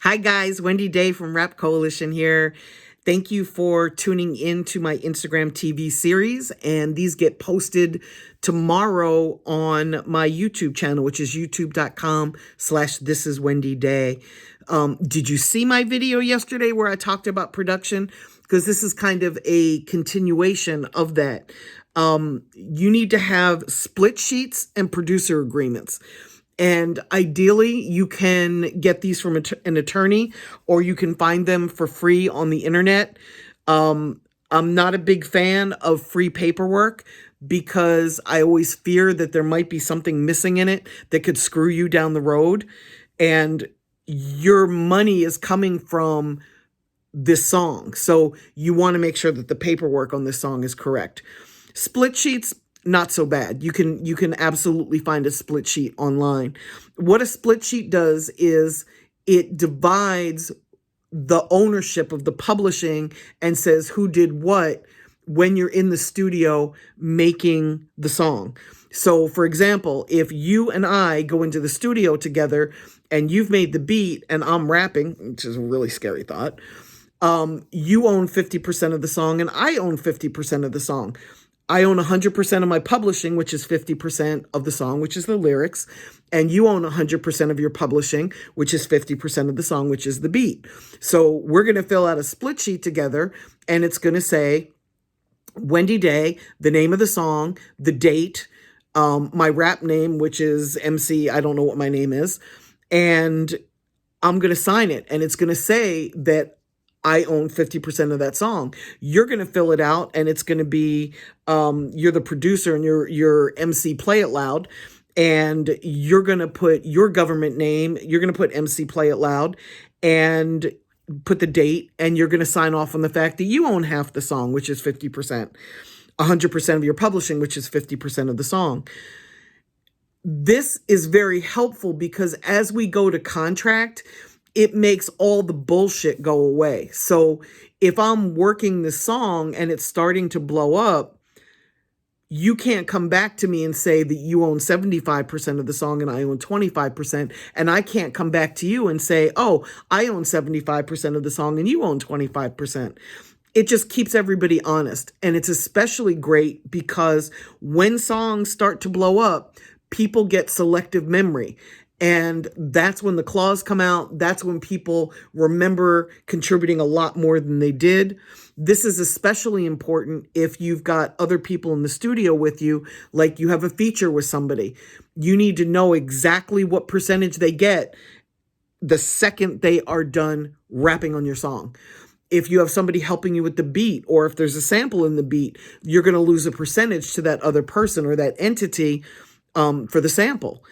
Hi guys, Wendy Day from Rap Coalition here. Thank you for tuning in to my Instagram TV series, and these get posted tomorrow on my YouTube channel, which is youtube.com/thisiswendyday. Did you see my video yesterday where I talked about production? Because this is kind of a continuation of that. You need to have split sheets and producer agreements. And ideally, you can get these from an attorney, or you can find them for free on the internet. I'm not a big fan of free paperwork because I always fear that there might be something missing in it that could screw you down the road. And your money is coming from this song. So you want to make sure that the paperwork on this song is correct. Split sheets, not so bad. You can absolutely find a split sheet online. What a split sheet does is it divides the ownership of the publishing and says who did what when you're in the studio making the song. So for example, if you and I go into the studio together and you've made the beat and I'm rapping, which is a really scary thought, you own 50% of the song and I own 50% of the song. I own 100% of my publishing, which is 50% of the song, which is the lyrics. And you own 100% of your publishing, which is 50% of the song, which is the beat. So we're going to fill out a split sheet together, and it's going to say Wendy Day, the name of the song, the date, my rap name, which is MC, I don't know what my name is. And I'm going to sign it. And it's going to say that I own 50% of that song. You're going to fill it out, and it's going to be, you're the producer and your MC Play It Loud, and you're going to put your government name, you're going to put MC Play It Loud, and put the date, and you're going to sign off on the fact that you own half the song, which is 50%, 100% of your publishing, which is 50% of the song. This is very helpful because as we go to contract, it makes all the bullshit go away. So if I'm working the song and it's starting to blow up, you can't come back to me and say that you own 75% of the song and I own 25%. And I can't come back to you and say, oh, I own 75% of the song and you own 25%. It just keeps everybody honest. And it's especially great because when songs start to blow up, people get selective memory. And that's when the claws come out. That's when people remember contributing a lot more than they did. This is especially important if you've got other people in the studio with you, like you have a feature with somebody. You need to know exactly what percentage they get the second they are done rapping on your song. If you have somebody helping you with the beat, or if there's a sample in the beat, you're going to lose a percentage to that other person or that entity for the sample.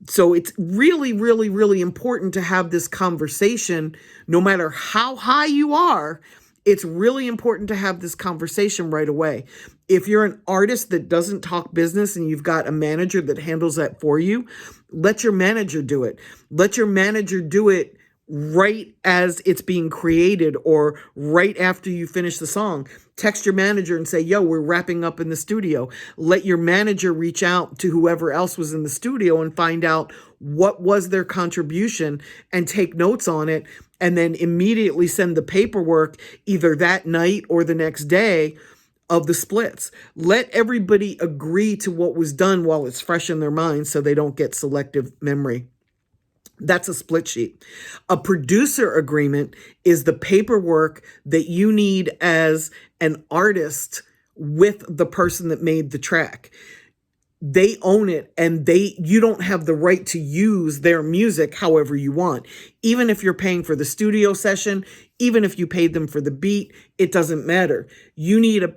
So it's really, really, really important to have this conversation, no matter how high you are. It's really important to have this conversation right away. If you're an artist that doesn't talk business and you've got a manager that handles that for you, let your manager do it. Let your manager do it right as it's being created or right after you finish the song. Text your manager and say, yo, we're wrapping up in the studio. Let your manager reach out to whoever else was in the studio and find out what was their contribution and take notes on it, and then immediately send the paperwork either that night or the next day of the splits. Let everybody agree to what was done while it's fresh in their minds so they don't get selective memory. That's a split sheet. A producer agreement is the paperwork that you need as an artist with the person that made the track. They own it, and you don't have the right to use their music however you want. Even if you're paying for the studio session, even if you paid them for the beat, it doesn't matter. You need a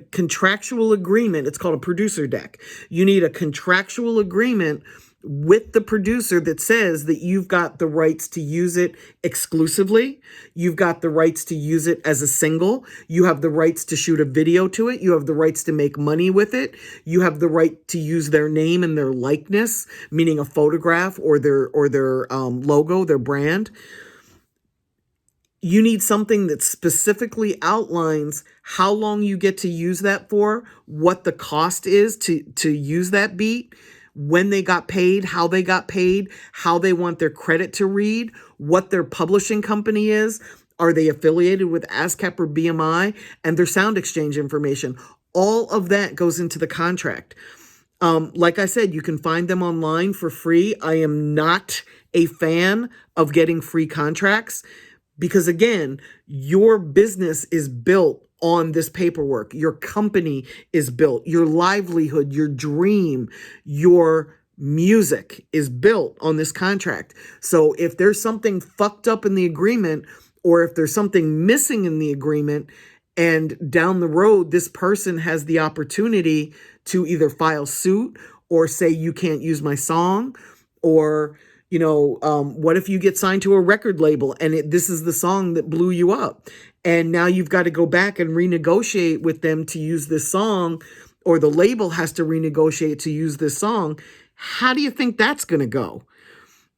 contractual agreement. It's called a producer dec. You need a contractual agreement with the producer that says that you've got the rights to use it exclusively. You've got the rights to use it as a single. You have the rights to shoot a video to it. You have the rights to make money with it. You have the right to use their name and their likeness, meaning a photograph or their logo, their brand. You need something that specifically outlines how long you get to use that for, what the cost is to use that beat, when they got paid, how they got paid, how they want their credit to read, what their publishing company is, are they affiliated with ASCAP or BMI, and their sound exchange information. All of that goes into the contract. Like I said, you can find them online for free. I am not a fan of getting free contracts because, again, your business is built on this paperwork. Your company is built. Your livelihood, your dream, your music is built on this contract. So if there's something fucked up in the agreement, or if there's something missing in the agreement, and down the road, this person has the opportunity to either file suit or say, you can't use my song, or, what if you get signed to a record label and this is the song that blew you up? And now you've got to go back and renegotiate with them to use this song, or the label has to renegotiate to use this song. How do you think that's going to go?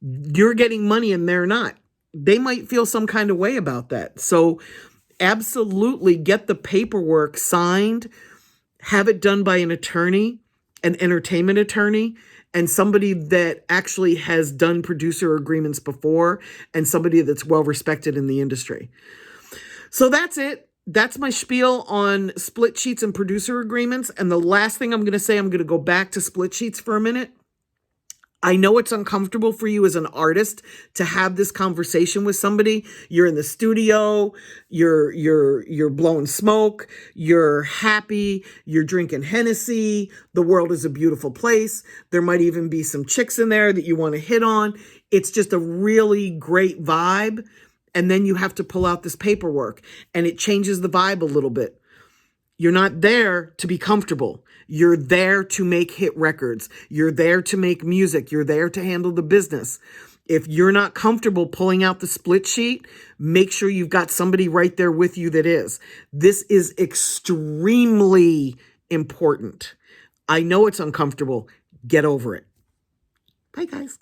You're getting money and they're not. They might feel some kind of way about that. So absolutely get the paperwork signed, have it done by an attorney, an entertainment attorney, and somebody that actually has done producer agreements before, and somebody that's well respected in the industry. So that's it. That's my spiel on split sheets and producer agreements. And the last thing I'm going to say, I'm going to go back to split sheets for a minute. I know it's uncomfortable for you as an artist to have this conversation with somebody. You're in the studio, you're blowing smoke, you're happy, you're drinking Hennessy, the world is a beautiful place. There might even be some chicks in there that you want to hit on. It's just a really great vibe. And then you have to pull out this paperwork and it changes the vibe a little bit. You're not there to be comfortable. You're there to make hit records. You're there to make music. You're there to handle the business. If you're not comfortable pulling out the split sheet, make sure you've got somebody right there with you that is. This is extremely important. I know it's uncomfortable. Get over it. Bye, guys.